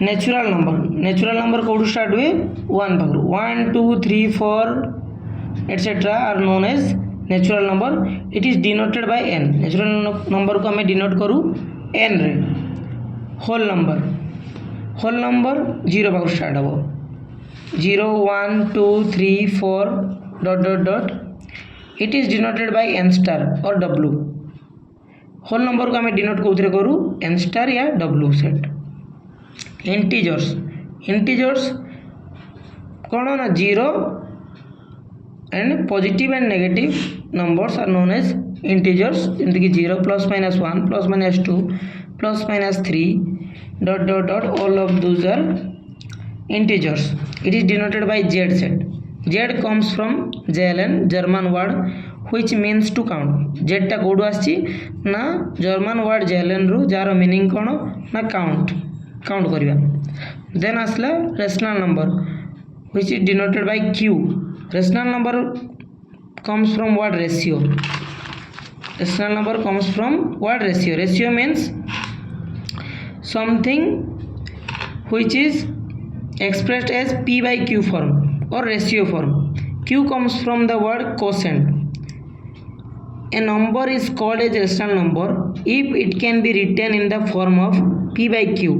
natural number कौटू start हुए 1 पाखु 1 2 3 4 etcetera are known as natural number it is denoted by n natural number को हमें denote करूँ n रे होल नंबर 0 पाखु स्टार्ट हम 0 1 2 3 4 dot dot dot it is denoted by n star और w whole number को हमें डिनोट कौन करूँ n स्टार या w सेट इंटीजर्स कौन ना 0 and positive and negative numbers are known as integers जमीक कि 0 plus minus 1 plus minus 2 plus minus 3 dot dot dot all of those are integers it is denoted by z set z comes from jln German word which means to count z टा code आछि ना German word jln रु jar meaning कोन ना count करिया then आसला rational number which is denoted by q rational number comes from what ratio rational number comes from what ratio means something which is expressed as p by q form or ratio form q comes from the word quotient a number is called as rational number if it can be written in the form of p by q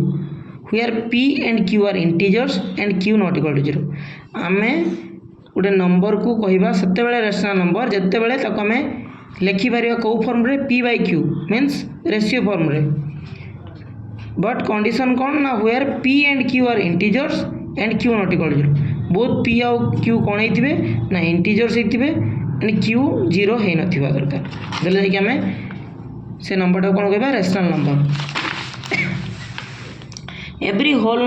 where p and q are integers and q not equal to 0 आमे गोटे number को कहवा सेते बेले rational number जत्ते बेले तक आमे लिखि परिया को फॉर्म रे p by q means ratio form रे बट कंडीशन कौन ना where p and q are integers and q not equal to 0 both p और q कौन होइथिबे ना इंटीजर्स होइथिबे एंड q 0 हे नथिबा दरकार देले कि आमे से नंबर टा कोन कहबा rational number every whole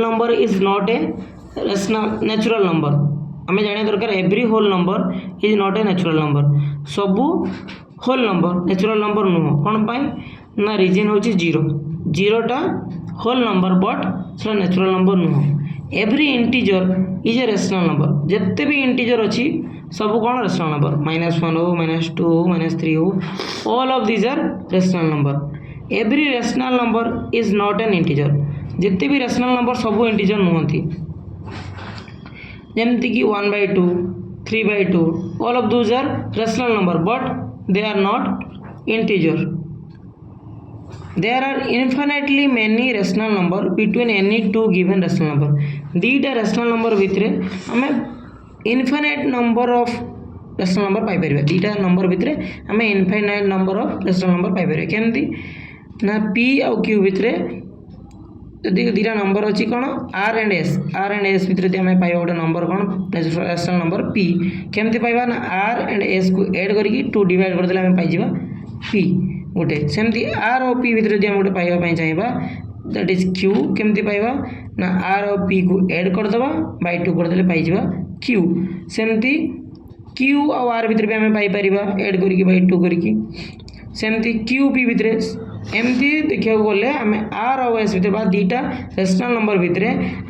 number is not a natural number हमें जाने दरकार every whole number is not a natural number सबू whole number natural number नुह कौन पाई ना रीजन होची 0 टा whole number but सेटा natural number नुह every integer is a rational number जत्ते भी integer अच्छी सब कौन rational number -1 हो -2 हो -3 हो all of these are rational number every rational number is not an integer जितने भी rational number सब integer नुहंती जमती कि 1/2 3/2 all of those are rational number but they are not integer there are infinitely many rational number between any two given rational number दीटा rational number भितरे हमें infinite number of rational number पाई परिबा दीटा number भितरे हमें infinite number of rational number पाई परिबा केमती ना p और q भितरे यदि दीटा नंबर अच्छी कौन r and s भितर हमें पाइबा गोटे नंबर कौन रेशनल नंबर p केमती पाइबा ना r and s को ऐड करके 2 डिवाइड कर देले हमें पाइ जिबा p गोटे सेमती r और p भितर हम गोटे पाइबा पई चाहिबा दैट इज q केमती पाइबा ना r और p को ऐड कर दबा बाय 2 कर देले पाइ जिबा q सेमती q और r भितर भी हमें पाइ परिबा ऐड करके बाय 2 करके सेमती q p भितर एमती देखा गले आम आर और एस भितर दीटा रेशनल नंबर भितर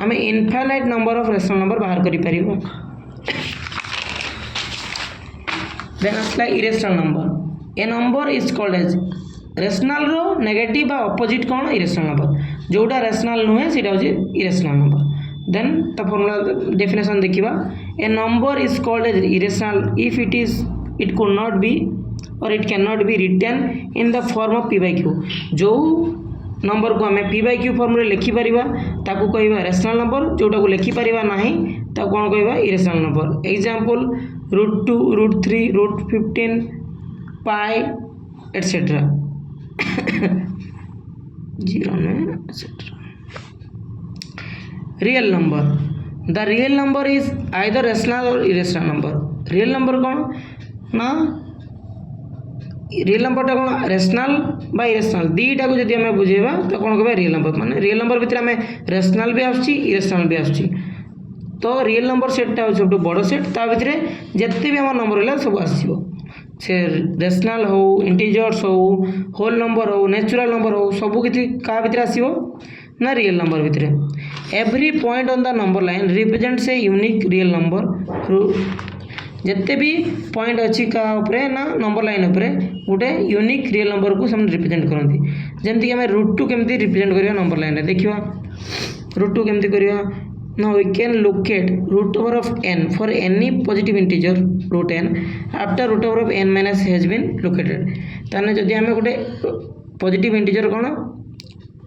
आम infinite number of rational number बाहर कर देन आसला irrational number a number is called as rational रो नेगेटिव अपोजिट कौन इरेशनल नंबर जोटा रेशनल नुहे सीटा होची इरेशनल नंबर देन ता फॉर्मूला डेफिनेशन देखिबा a number is called as irrational if it could not be or it can not be written in the form of p by q जो number को हमें p by q form रे लिखि परिबा ताकू कहबा rational number जोटा को लिखि परिबा नाही ता कोन कहबा इरेशनल नंबर एग्जांपल √2 √3 √15 पाई एटसेट्रा 0 में etcetera real number the real number is either rational और इरेशनल नंबर रियल नंबर कौन ना रियल नंबर टा कौन रेशनल बा इरेशनल दीटा को जब हमें बुझेबा तो कौन कहबा रियल नंबर माने रियल नंबर भितर हमें रेशनल भी आछी इरेशनल भी आछी तो रियल नंबर सेट टा सबटो बड़ सेट ता भितर जत्ते भी हमर नंबर होला सब आसीबो से रेशनल हो इंटीजर्स हो होल नंबर हो नेचुरल नंबर हो सब किछि का भितर आसीबो ना रियल नंबर भितर every point on the number line represents a unique real number जिते भी पॉइंट अच्छी क्या ना नंबर लाइन उपर गोटे यूनिक रियल नंबर को सब रिप्रेजेंट करती जमीक आम √2 केमती रिप्रेजेंट करवा नंबर लाइन देखा √2 केमती करवा now we can locate root over of n for any positive integer root n after root over of n minus has been located ताने जदि आमे गोटे पॉजिटिव इंटीजर कौन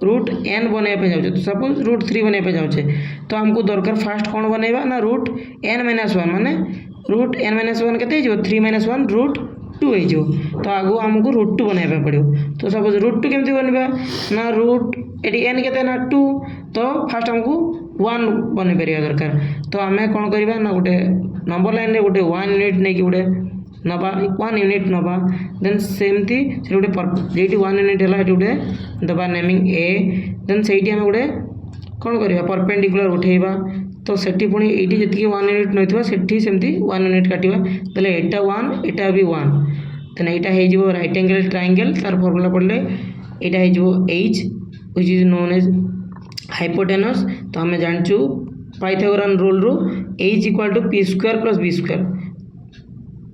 रूट n बनवाई जाऊे सपोज √3 बनवाई जाऊे तो आमको दरकार फास्ट कौन बनवा ना √n-1 माने √n-1 के 3 - 1 √2 हो तो आगु आमको √2 बनवाई पड़ो तो सपोज √2 केमती बनवा ना रूट ये n के ना 2 तो फास्ट आमको 1 बन पार दरकार तो आम कौन करवा ना गोटे नंबर लाइन गोटे 1 यूनिट नहीं कि गोटे नवा 1 यूनिट नवा देन सेमती से गोटे जेटी 1 यूनिट है गोटे दबा नेमिंग ए देन से आम गोटे कौन करवा परपेंडिकुलर उठेबा तो सेठी पुणी ये जी 1 यूनिट नई सेठी सेमती 1 यूनिट काटिबा तले एटा 1 एटा भी 1 देन एटा हो राइट एंगल ट्रायंगल तार फॉर्मूला पड़ले एटा हो h which is known as hypotenuse तो आम जानचु पाइथागोरन रूल रू h = p² + b²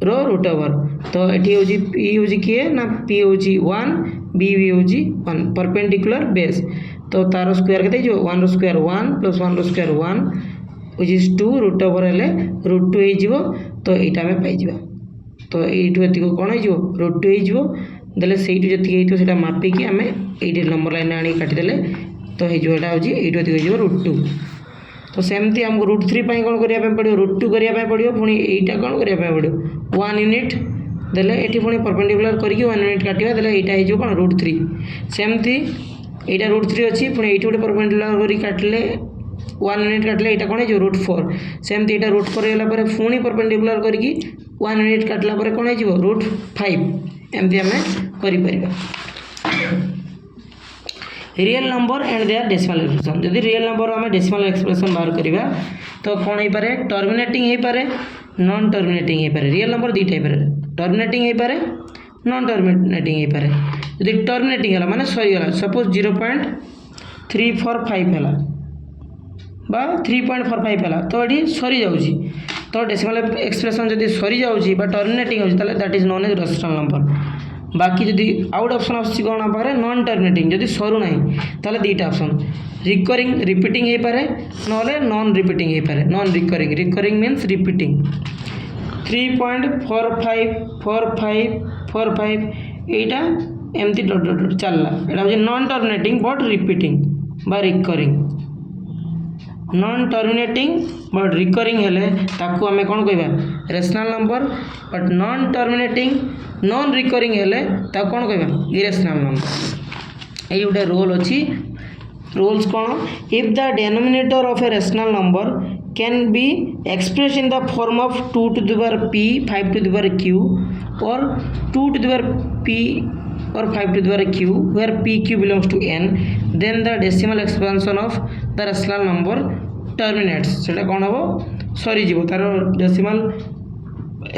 रो रूट ओवर तो ये हूँ p हूँ किए ना p हूँ 1 b भी हूँ 1 परपेंडिकुलर बेस तो तार स्क्वायर के 1 रो स्क्वायर 1 + 1 रो square 1 which is 2 root over हेले √2 हो तो यहाँ आम पाइबा तो यू एति कौन हो √2 हो देले से जी मापिकी आम ये नंबर लाइन आनी काटिदेले तो यहाँ हूँ ये √2 तो सेमती आमको √3 कौन करने पड़ो √2 करने पड़ो पुणी यहाँ कौन करने पड़ो 1 यूनिट देले ये पुणी परपेंडिकुलर करके 1 यूनिट काटिया देले यहाँ हो कौन √3 सेमती यहाँ √3 अच्छी पुणी ये गोटे परपेंडिकुलर कर काटिले 1 यूनिट काटिले यहाँ कौन हो √4 सेमती यहाँ √4 होगा पुणी परपेंडिकुलर करके 1 यूनिट काटिला कौन हो √5 एमती आम कर real number and their decimal expression जदि रियल नंबर आम डेसिमल एक्सप्रेशन बाहर करवा तो कौन हो पारे टर्मिनेटिंग हो पारे नॉन टर्मिनेटिंग हो पारे रियल नंबर दुईटा हो पारे टर्मिनेटिंग हो पारे नॉन टर्मिनेटिंग हो पारे जदि टर्मिनेटिंग है माने सहीगला सपोज 0.345 है बा 3.45 है तो ये सरी जाऊँगी तो डेसिमल एक्सप्रेशन जदि सरी जाऊँगी टर्मिनेटिंग होता that is known as rational number बाकी जदि आउट ऑप्शन आसुची कौन पारे नॉन टर्मिनेटिंग जदि सरू ना ताले दुईटा ऑप्शन रिकरिंग रिपीटिंग हो पारे ना नॉन रिपीटिंग हो पारे non recurring recurring means repeating 3.454545 यहाँ एमती डट डट डट चलला यहाँ हूँ नॉन टर्मिनेटिंग बट रिपीटिंग बा recurring non terminating but recurring हेले ताकू आमे कौन कहबा rational number but non terminating non recurring हेले ताकू कौन कहबा इरेशनल नंबर ये गोटे रूल अच्छी रूल्स कौन if the denominator of a rational number can be express in the form of 2 to the power p 5 to the power q or 2 to the power p or 5 to the power q where pq belongs to n then the decimal expansion of the rational number terminates सेटा कौन हम सरीज तार decimal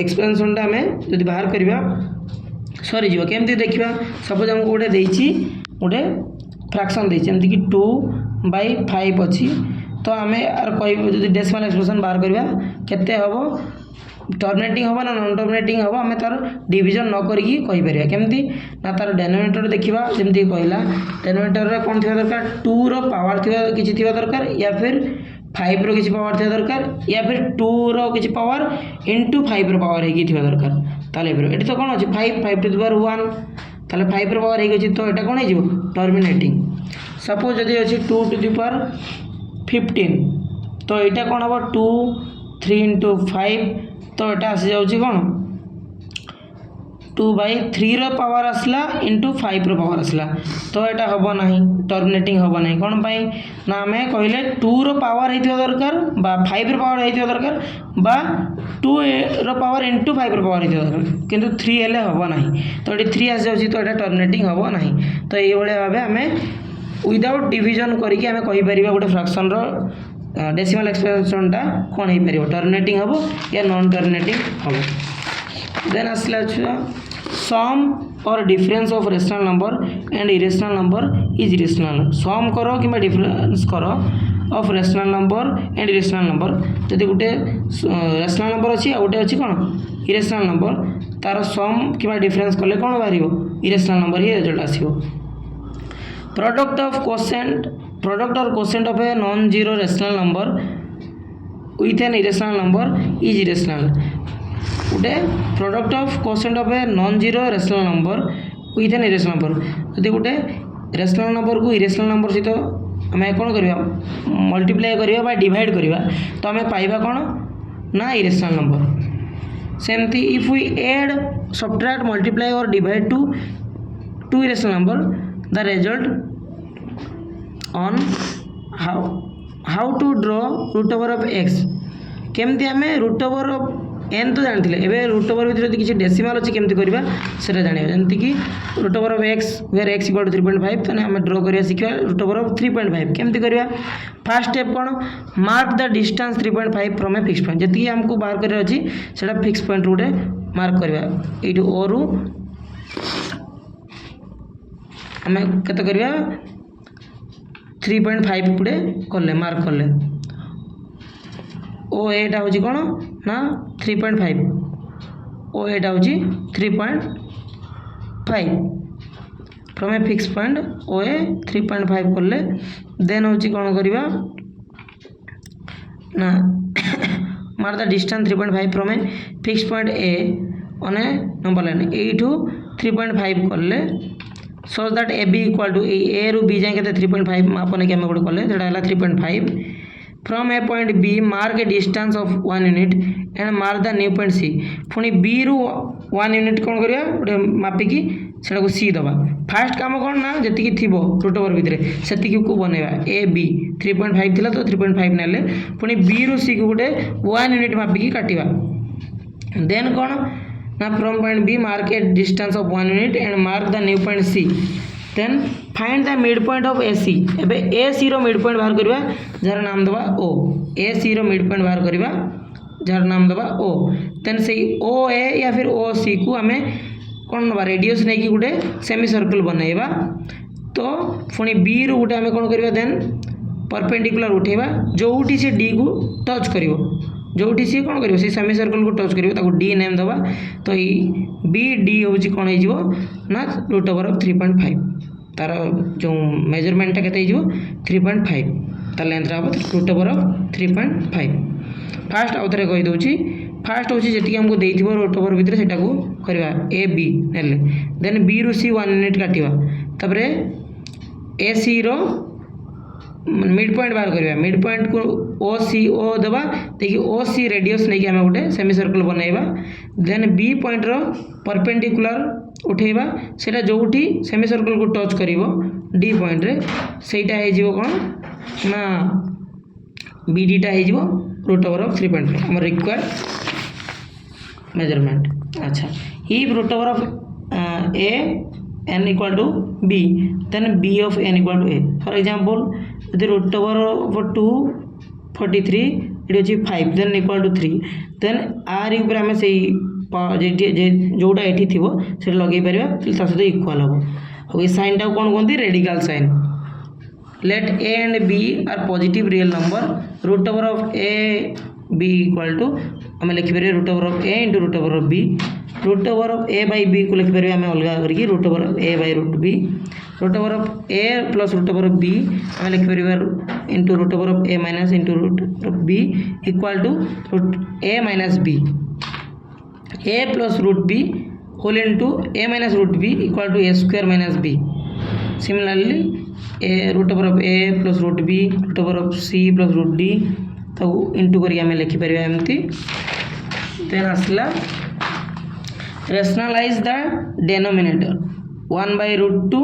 expansion आम जब बाहर करवा सरीज केमती देखा सपोज आमको गोटे गोटे फ्रैक्शन देमती 2/5 अच्छी तो आम यार कह डेसिमल एक्सप्रेशन बाहर करवा केते हम टर्मिनेटिंग हम ना नॉन टर्मिनेटिंग हम आम तार डिविजन न करी कहीपर केमती ना तार डेनोमिनेटर देखा जमी कहला डेनोमिनेटर कौन थी दरकार 2 रो पावर किसी थी दरकार या फिर 5 रो किसी पावर थी दरकार या फिर 2 रो किसी पावर इंटू 5 रो पावर हो दरकार ताले ये तो कौन अच्छे 5 to the power 1 ताले 5 रो पावर हो तो यहाँ कौन हो टर्मिनेटिंग सपोज जदि अच्छी 2 to the power 15 तो यहाँ कौन हम 2 3 into 5 तो यहाँ आसी जाऊँगी कौन 2/3 रो पावर आसला इंटू 5 रो पावर आसला तो यहाँ हम ना टर्मिनेटिंग हम ना कौन पाई ना आम कहले 2 रो पावर होता दरकार बा 5 रो पावर होता दरकार बा 2 रो पावर इंटू 5 रो पावर होता दरकार किंतु 3 हेले हम ना तो ये 3 आसी जाऊँगी तो यहाँ टर्मिनेटिंग हम ना तो ये भाव आम विदाउट डिविजन करके आम कहीपर गोटे फ्रैक्शन डेसिमल एक्सप्रेशनटा कौन हो पार टर्मिनेटिंग हम या नॉन टर्मिनेटिंग हम देन आसला sum or difference of rational number and irrational number is rational sum करो कि डिफरेंस करो of rational number and irrational number जदि गोटे रेशनल नंबर अच्छी गोटे अच्छी कौन इरेशनल नंबर तार सम कि डिफरेंस कले कौन बाहर इरेशनल नंबर ही रिजल्ट आसो product or quotient of a non zero rational number with an irrational number is irrational गोटे product of quotient of a non zero rational number with an irrational number जब गोटे rational number को irrational number सहित आम कौन करवा multiply करवा divide करवा तो आम पाइबा कौन ना इरेशनल नंबर सेमती if we add subtract multiply or divide two irrational number the result on how to draw root over of X केमती आम रूट ओवर ऑफ एन तो जानते हैं रूट ओवर भर किसी डेसिमाल अच्छी केमती करवा से जाना जमीक कि root over of x where x equal to 3.5 तो आम ड्रॉ करवा शिखा रूट ओवर ऑफ 3.5 केमती करवा फास्ट स्टेप कौन mark the distance 3.5 from a fix point जी आमको बाहर कर अच्छी से फिक्स पॉइंट गोटे मार्क करवा ये ओ रु आम केत करवा 3.5 गोटे कले मार्क कले ओ एटा हूँ कौन ना 3.5 ओ एटा हूँ 3.5 from a fix point O A 3.5 कले देन हूँ कौन करवा ना mark the distance 3.5 from a fix point A on a number line यू 3.5 कले so that A B equal to A रु बी जाए 3.5 मापन कि आम गोटे कले है 3.5 from a point B mark a distance of 1 unit and mark the new point C पुणी बी रु 1 यूनिट कौन करवा गोटे मापिकी से सी दबा फास्ट काम कौन ना जी थी रूट ओवर भितर से को बनवा ए बी 3.5 थी तो 3.5 ना पुणी बी रु सी को गोटे 1 यूनिट मापिकी काटा देन कौन ना from point B mark a distance of 1 unit and mark the new point C then find the mid point of A C एबे A C row mid point बाहर करवा जार नाम दबा ओ ए सी रो मिड पॉइंट बाहर करवा jar नाम दबा ओ then से ओ ए या फिर ओ सी को आम कौन ना रेडियस नहीं कि गोटे सेमी सर्कल बनइबा तो पुणी बी रु गोटे आम कौन करवा देन परपेंडिकुलर उठेबा जोठी से डी को टच करिवो जोठी सी कौन करिवो से सेमी सर्कल को टच करिवो ताको डी नेम दबा तो बी डी होची कौन हो ना रूट ओवर ऑफ 3.5 तार जो मेजरमेंटा के 3.5 तार लेंथ हम रूट ओवर ऑफ 3.5 फास्ट आउ थे कहीदे फास्ट हूँ जी आमको देथिबो रूट ओवर भितर से करवा ए बी नेले देन बी रु सी 1 यूनिट काटिबा तापरे ए सी रो मिड पॉइंट बाहर करवा मिड पॉइंट को ओ सी ओ दबा देखिए ओ सी रेडियस नहीं कि आम गोटे सेमी सर्कल बनइबा देन बी पॉइंट रो परपेंडिकुलर उठेबा सेटा जोठी सेमी सर्कल को टच करिवो डी पॉइंट रे सेटा हे जिवो कोन ना बी डी टा हे जिवो रूट ओवर ऑफ 3.5 हमर रिक्वायर्ड मेजरमेंट अच्छा if root over of a n equal to b then b of n equal to a for example the root over of 243 it is 5 then equal to 3 then r ऊपर हमें से जोटा एठी थिबो से लगे परिबा ता सहित इक्वल हो और ये साइन टा कोन कोनती radical sign let a and b are positive real number root over of a b equal to हमें लिखि परिबा root over of a into root over of b root over of A by B को लिखिपर आम अलग करके root over of A by root B root over of A plus root over of B आम लिखिपर into root over of A minus into root of B equal to root A minus B A plus root B whole into A minus root B equal to a square minus b similarly a root over of A plus root B root over of c plus root d तो into करके आम लिखिपर एमती then आसला rationalize the denominator 1 by root 2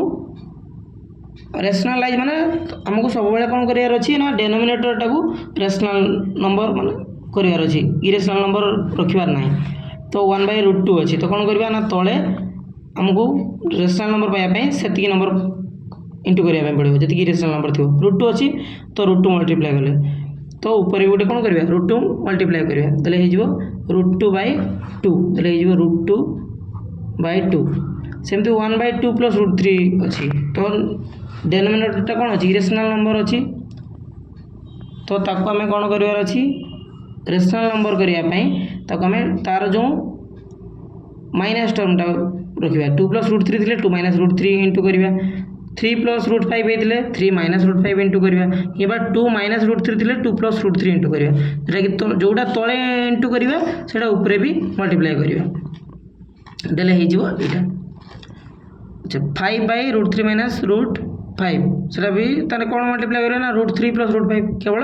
rationalize माने हमको सब बेले कौन करियार अछि ना डिनोमिनेटर टाकू रेशनल नंबर माने करियार अछि इरेशनल नंबर रखिबार नाही तो 1 by root 2 अछि तो कौन करबा ना तळे हमको रेशनल नंबर पाया पे सेति नंबर इंटू करिया पे पड़िबो जति इरेशनल नंबर थियो root 2 अछि तो root 2 मल्टीप्लाई करले तो ऊपर भी गोटे कौन करवा रूट 2 मल्टीप्लाई करवा तले हे जिवो रूट 2 बाय 2 तले हे जिवो रूट 2 बाय 2 सेमती 1 बाय 2 प्लस रूट 3 अछि तो डिनोमिनेटर टा कोन अछि इरेशनल नंबर अछि तो ताको आम कौन करार अच्छी रेशनल नंबर करने ताको आम तार जो माइनस टर्मटा रखा 2 + √3 थे 2 - √3 इंटू करवा 3 + √5 होते 3 - √5 इंटू करवा कि 2 - √3 थे 2 + √3 इंटू करवा जोटा कि जोटा तले इंटू करवा से ऊपर भी मल्टीप्लाई करवा देले हो यहाँ अच्छा 5/√3 - √5 सेटा भी ताने कौन मल्टीप्लाई करवा ना √3 + √5 केवल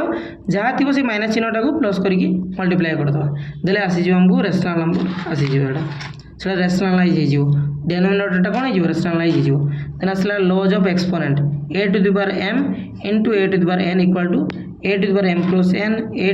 जहाँ थी से माइनस चिन्हटा को प्लस करके मल्टीप्लाई करदे देले आसीज आमको रेशनल नंबर आसीज से रेशनलाइज हो डेनोमिनेटरटा कौन हो रेशनलाइज हो देन आसला laws of exponent a to the power m into a to the power n equal to a to the power m + n a